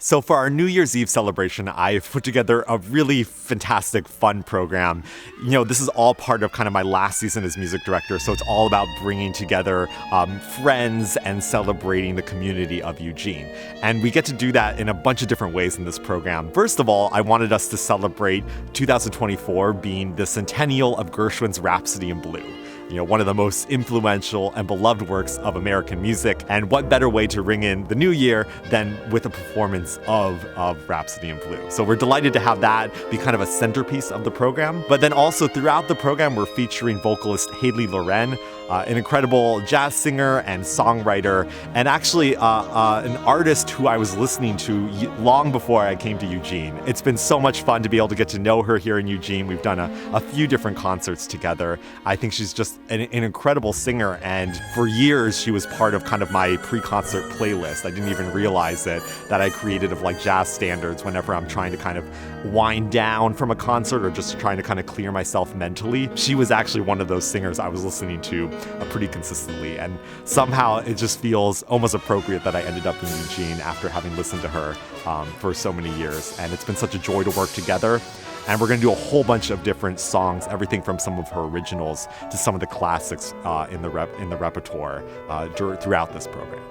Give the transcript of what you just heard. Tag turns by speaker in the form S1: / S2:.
S1: So for our New Year's Eve celebration, I've put together a really fantastic, fun program. You know, this is all part of kind of my last season as music director, so it's all about bringing together friends and celebrating the community of Eugene. And we get to do that in a bunch of different ways in this program. First of all, I wanted us to celebrate 2024 being the centennial of Gershwin's Rhapsody in Blue. You know, one of the most influential and beloved works of American music. And what better way to ring in the new year than with a performance of Rhapsody in Blue. So we're delighted to have that be kind of a centerpiece of the program. But then also throughout the program, we're featuring vocalist Halie Loren, an incredible jazz singer and songwriter, and actually an artist who I was listening to long before I came to Eugene. It's been so much fun to be able to get to know her here in Eugene. We've done a few different concerts together. I think she's just an incredible singer, and for years she was part of kind of my pre-concert playlist. I didn't even realize it, that I created of like jazz standards whenever I'm trying to kind of wind down from a concert or just trying to kind of clear myself mentally. She was actually one of those singers I was listening to pretty consistently, and somehow it just feels almost appropriate that I ended up in Eugene after having listened to her for so many years, and it's been such a joy to work together. And we're going to do a whole bunch of different songs, everything from some of her originals to some of the classics in the repertoire throughout this program.